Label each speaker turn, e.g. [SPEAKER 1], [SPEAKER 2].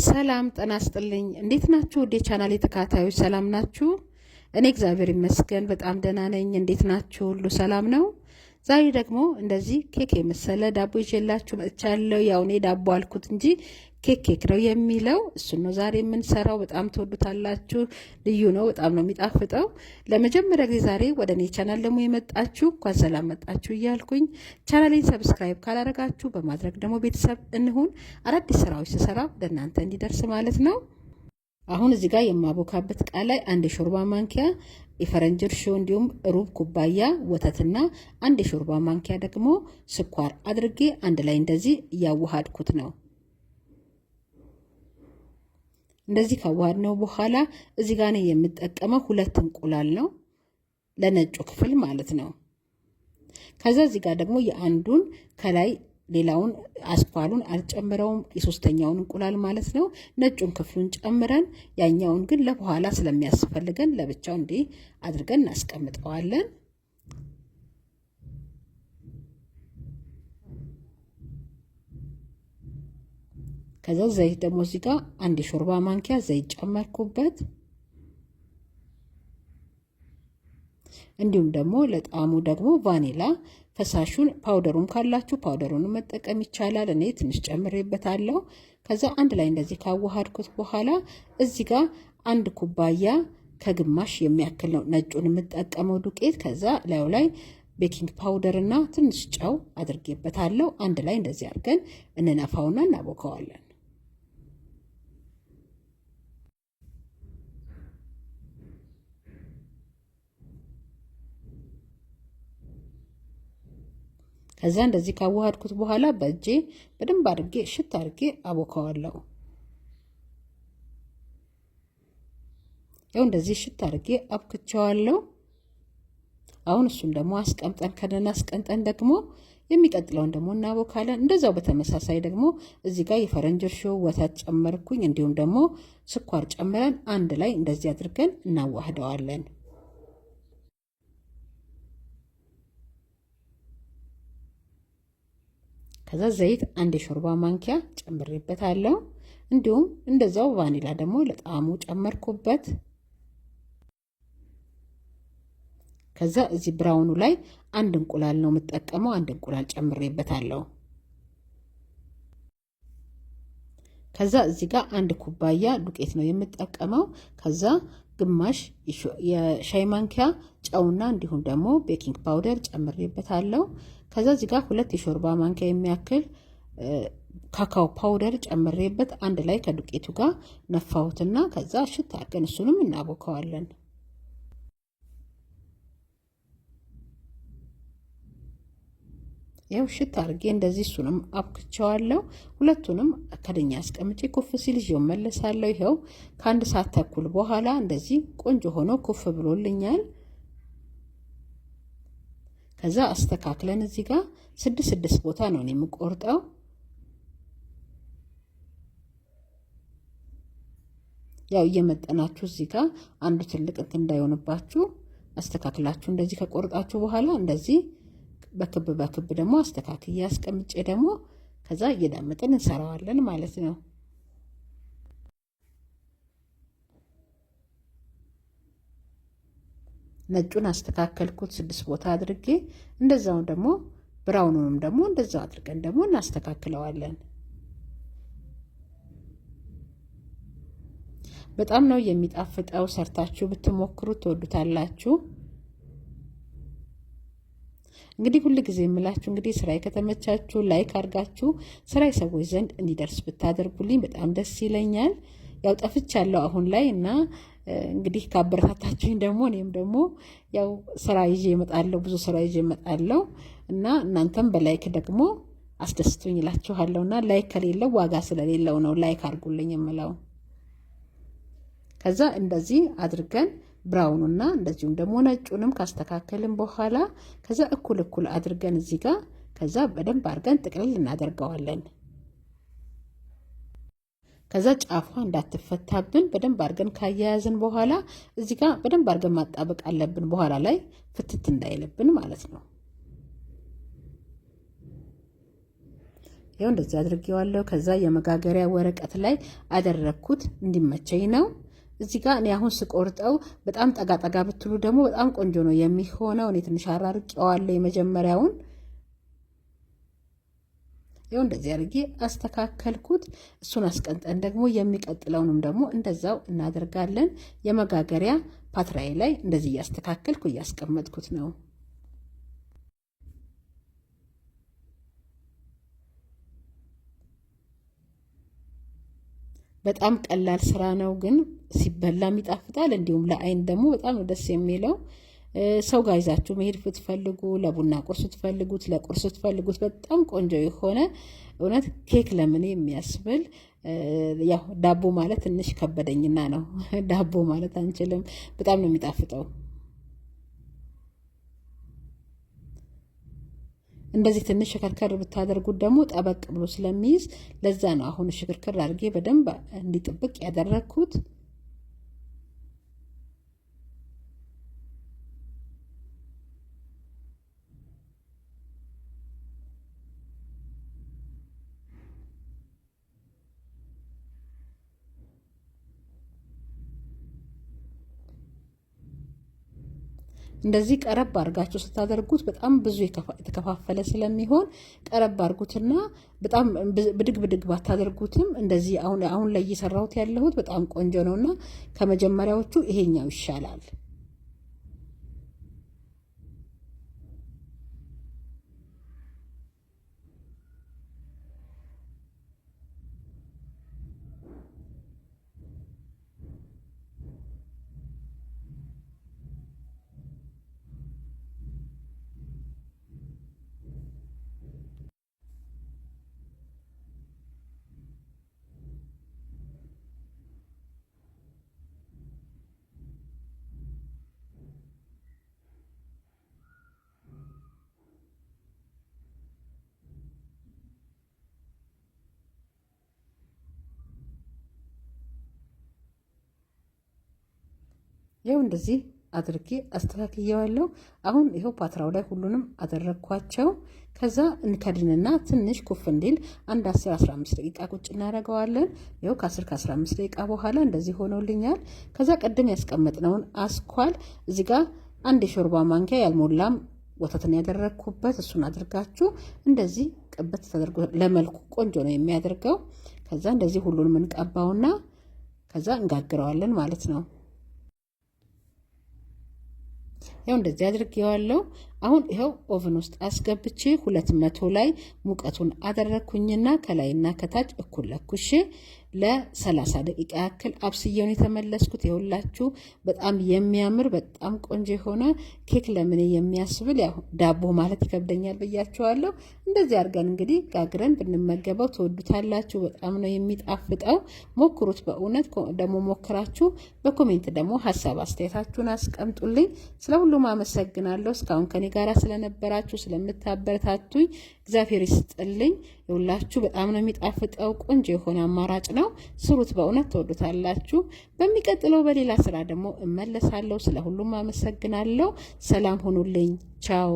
[SPEAKER 1] ሰላም ጤና ይስጥልኝ። እንዴት ናችሁ? ወደ ቻናሌ ተከታታዮች ሰላም ናችሁ? እኔ እግዚአብሔር ይመስገን በጣም ደህና ነኝ። እንዴት ናችሁ? ሁሉ ሰላም ነው? ዛሬ ደግሞ እንደዚህ ኬክ የመሰለ ዳቦ ይዤላችሁ መጥቻለሁ። ያው እኔ ዳቦ አልኩት እንጂ ኬክ ነው የሚለው። እሱን ነው ዛሬ የምንሰራው። በጣም ትወዱታላችሁ። ልዩ ነው፣ በጣም ነው የሚጣፍጠው። ለመጀመሪያ ጊዜ ዛሬ ወደ እኔ ቻናል ደግሞ የመጣችሁ እንኳን ሰላም መጣችሁ እያልኩኝ ቻናሌን ሰብስክራይብ ካላረጋችሁ በማድረግ ደግሞ ቤተሰብ እንሁን። አዳዲስ ስራዎች ስሰራ ወደ እናንተ እንዲደርስ ማለት ነው። አሁን እዚህ ጋር የማቦካበት ዕቃ ላይ አንድ የሾርባ ማንኪያ የፈረንጅ እርሾ እንዲሁም ሩብ ኩባያ ወተትና አንድ የሾርባ ማንኪያ ደግሞ ስኳር አድርጌ አንድ ላይ እንደዚህ እያዋሃድኩት ነው። እንደዚህ ካዋሃድ ነው በኋላ እዚህ ጋር ነው የምጠቀመው 2 እንቁላል ነው ለነጩ ክፍል ማለት ነው። ከዛ እዚህ ጋር ደግሞ የአንዱን ከላይ ሌላውን አስኳሉን አልጨምረውም፣ የሶስተኛውን እንቁላል ማለት ነው። ነጩን ክፍሉን ጨምረን ያኛውን ግን ለበኋላ ስለሚያስፈልገን ለብቻው እንዲህ አድርገን እናስቀምጠዋለን። ከዛ ዘይት ደግሞ እዚህ ጋር አንድ የሾርባ ማንኪያ ዘይት ጨመርኩበት። እንዲሁም ደግሞ ለጣዕሙ ደግሞ ቫኒላ ፈሳሹን ፓውደሩን ካላችሁ ፓውደሩን መጠቀም ይቻላል። እኔ ትንሽ ጨምሬበታለሁ። ከዛ አንድ ላይ እንደዚህ ካዋሃድኩት በኋላ እዚህ ጋር 1 ኩባያ ከግማሽ የሚያክል ነው ነጩን የምጠቀመው ዱቄት። ከዛ ላዩ ላይ ቤኪንግ ፓውደር እና ትንሽ ጨው አድርጌበታለሁ። አንድ ላይ እንደዚህ አድርገን እንነፋውና እናቦከዋለን። ከዛ እንደዚህ ካዋሃድኩት በኋላ በእጄ በደንብ አድርጌ እሽት አድርጌ አቦካዋለሁ። ያው እንደዚህ እሽት አድርጌ አብክቸዋለሁ። አሁን እሱን ደግሞ አስቀምጠን ከደና አስቀምጠን ደግሞ የሚቀጥለውን ደግሞ እናቦካለን። እንደዛው በተመሳሳይ ደግሞ እዚህ ጋር የፈረንጅ እርሾ ወተት ጨመርኩኝ፣ እንዲሁም ደግሞ ስኳር ጨምረን አንድ ላይ እንደዚህ አድርገን እናዋህደዋለን። ከዛ ዘይት 1 የሾርባ ማንኪያ ጨምሬበታለሁ። እንዲሁም እንደዛው ቫኒላ ደግሞ ለጣዕሙ ጨመርኩበት። ከዛ እዚህ ብራውኑ ላይ 1 እንቁላል ነው የምጠቀመው፣ 1 እንቁላል ጨምሬበታለሁ። ከዛ እዚህ ጋር 1 ኩባያ ዱቄት ነው የምጠቀመው። ከዛ ግማሽ የሻይ ማንኪያ ጨውና እንዲሁም ደግሞ ቤኪንግ ፓውደር ጨምሬበታለሁ። ከዛ እዚህ ጋር 2 የሾርባ ማንኪያ የሚያክል ካካኦ ፓውደር ጨምሬበት አንድ ላይ ከዱቄቱ ጋር ነፋሁትና ከዛ ሽት አድርገን እሱንም እናቦከዋለን። ያው ሽት አድርጌ እንደዚህ እሱንም አብክቸዋለሁ። ሁለቱንም ከደኛ አስቀምጬ ኩፍ ሲል ይዤው መለሳለሁ። ይሄው ከ1 ሰዓት ተኩል በኋላ እንደዚህ ቆንጆ ሆኖ ኩፍ ብሎልኛል። ከዛ አስተካክለን እዚህ ጋር 6 ቦታ ነው የምቆርጠው። ያው እየመጠናችሁ እዚህ ጋር አንዱ ትልቅ እንዳይሆንባችሁ አስተካክላችሁ እንደዚህ ከቆርጣችሁ በኋላ እንደዚህ በክብ ደግሞ አስተካክዬ አስቀምጬ ደግሞ ከዛ እየዳመጥን እንሰራዋለን ማለት ነው። ነጩን አስተካከልኩት 6 ቦታ አድርጌ፣ እንደዛው ደግሞ ብራውኑንም ደግሞ እንደዛው አድርገን ደግሞ እናስተካክለዋለን። በጣም ነው የሚጣፍጠው። ሰርታችሁ ብትሞክሩት ትወዱታላችሁ። እንግዲህ ሁሉ ጊዜ የምላችሁ እንግዲህ ስራዬ ከተመቻችሁ ላይክ አድርጋችሁ ስራዬ ሰዎች ዘንድ እንዲደርስ ብታደርጉልኝ በጣም ደስ ይለኛል። ያው ጠፍቻለሁ አሁን ላይ እና እንግዲህ ካበረታታችሁኝ ደግሞ እኔም ደግሞ ያው ስራ ይዤ እመጣለሁ፣ ብዙ ስራ ይዤ እመጣለሁ እና እናንተም በላይክ ደግሞ አስደስቱኝ እላችኋለሁና ላይክ ከሌለው ዋጋ ስለሌለው ነው ላይክ አድርጉልኝ የምለው። ከዛ እንደዚህ አድርገን ብራውኑና እንደዚሁም ደግሞ ነጩንም ካስተካከልን በኋላ ከዛ እኩል አድርገን እዚህ ጋር ከዛ በደንብ አድርገን ጥቅልል እናደርገዋለን። ከዛ ጫፏ እንዳትፈታብን በደንብ አድርገን ካያያዝን በኋላ እዚህ ጋር በደንብ አድርገን ማጣበቅ አለብን፣ በኋላ ላይ ፍትት እንዳይልብን ማለት ነው። ይኸው እንደዚህ አድርጌዋለሁ። ከዛ የመጋገሪያ ወረቀት ላይ አደረኩት እንዲመቸኝ ነው። እዚህ ጋር እኔ አሁን ስቆርጠው በጣም ጠጋ ጠጋ ብትሉ ደግሞ በጣም ቆንጆ ነው የሚሆነው። እኔ ትንሽ አራርቄዋለሁ የመጀመሪያውን። ይኸው እንደዚህ አድርጌ አስተካከልኩት። እሱን አስቀንጠን ደግሞ የሚቀጥለውንም ደግሞ እንደዛው እናደርጋለን። የመጋገሪያ ፓትራዬ ላይ እንደዚህ እያስተካከልኩ እያስቀመጥኩት ነው። በጣም ቀላል ስራ ነው፣ ግን ሲበላም ይጣፍጣል። እንዲሁም ለአይን ደግሞ በጣም ደስ የሚለው ሰው ጋር ይዛችሁ መሄድ ብትፈልጉ፣ ለቡና ቁርስ ትፈልጉት፣ ለቁርስ ትፈልጉት በጣም ቆንጆ የሆነ እውነት ኬክ ለምን የሚያስብል ያው ዳቦ ማለት ትንሽ ከበደኝና ነው ዳቦ ማለት አንችልም። በጣም ነው የሚጣፍጠው። እንደዚህ ትንሽ ሽክርክር ብታደርጉት ደግሞ ጠበቅ ብሎ ስለሚይዝ ለዛ ነው አሁን ሽክርክር አድርጌ በደንብ እንዲጥብቅ ያደረግኩት። እንደዚህ ቀረብ አድርጋችሁ ስታደርጉት በጣም ብዙ የተከፋፈለ ስለሚሆን ቀረብ አድርጉትና በጣም ብድግ ብድግ ባታደርጉትም እንደዚህ አሁን ላይ እየሰራሁት ያለሁት በጣም ቆንጆ ነውና ከመጀመሪያዎቹ ይሄኛው ይሻላል። ይኸው እንደዚህ አድርጌ አስተካክየዋለሁ። አሁን ይኸው ፓትራው ላይ ሁሉንም አደረግኳቸው። ከዛ እንከድንና ትንሽ ኩፍ እንዲል አንድ 10-15 ደቂቃ ቁጭ እናደርገዋለን። ይኸው ከ10-15 ደቂቃ በኋላ እንደዚህ ሆኖልኛል። ከዛ ቀደም ያስቀመጥነውን አስኳል እዚህ ጋር አንድ የሾርባ ማንኪያ ያልሞላም ወተትን ያደረግኩበት እሱን አድርጋችሁ እንደዚህ ቅበት ተደርጎ ለመልኩ ቆንጆ ነው የሚያደርገው። ከዛ እንደዚህ ሁሉንም እንቀባውና ከዛ እንጋግረዋለን ማለት ነው። ያው እንደዚህ አድርጌዋለሁ። አሁን ይኸው ኦቨን ውስጥ አስገብቼ 200 ላይ ሙቀቱን አደረኩኝና ከላይና ከታች እኩል ለኩሼ ለ30 ደቂቃ ያክል አብስዬውን የተመለስኩት። ይኸውላችሁ በጣም የሚያምር በጣም ቆንጆ የሆነ ኬክ ለምን የሚያስብል ያው ዳቦ ማለት ይከብደኛል ብያችኋለሁ። እንደዚህ አድርገን እንግዲህ ጋግረን ብንመገበው ትወዱታላችሁ። በጣም ነው የሚጣፍጠው። ሞክሩት። በእውነት ደግሞ ሞክራችሁ በኮሜንት ደግሞ ሀሳብ አስተያየታችሁን አስቀምጡልኝ። ስለሁሉም አመሰግናለሁ። እስካሁን ከኔ ጋራ ስለነበራችሁ ስለምታበረታቱኝ እግዚአብሔር ይስጥልኝ። ይውላችሁ በጣም ነው የሚጣፍጠው። ቆንጆ የሆነ አማራጭ ነው። ስሩት። በእውነት ትወዱታላችሁ። በሚቀጥለው በሌላ ስራ ደግሞ እመለሳለሁ። ስለሁሉም አመሰግናለሁ። ሰላም ሁኑልኝ። ቻው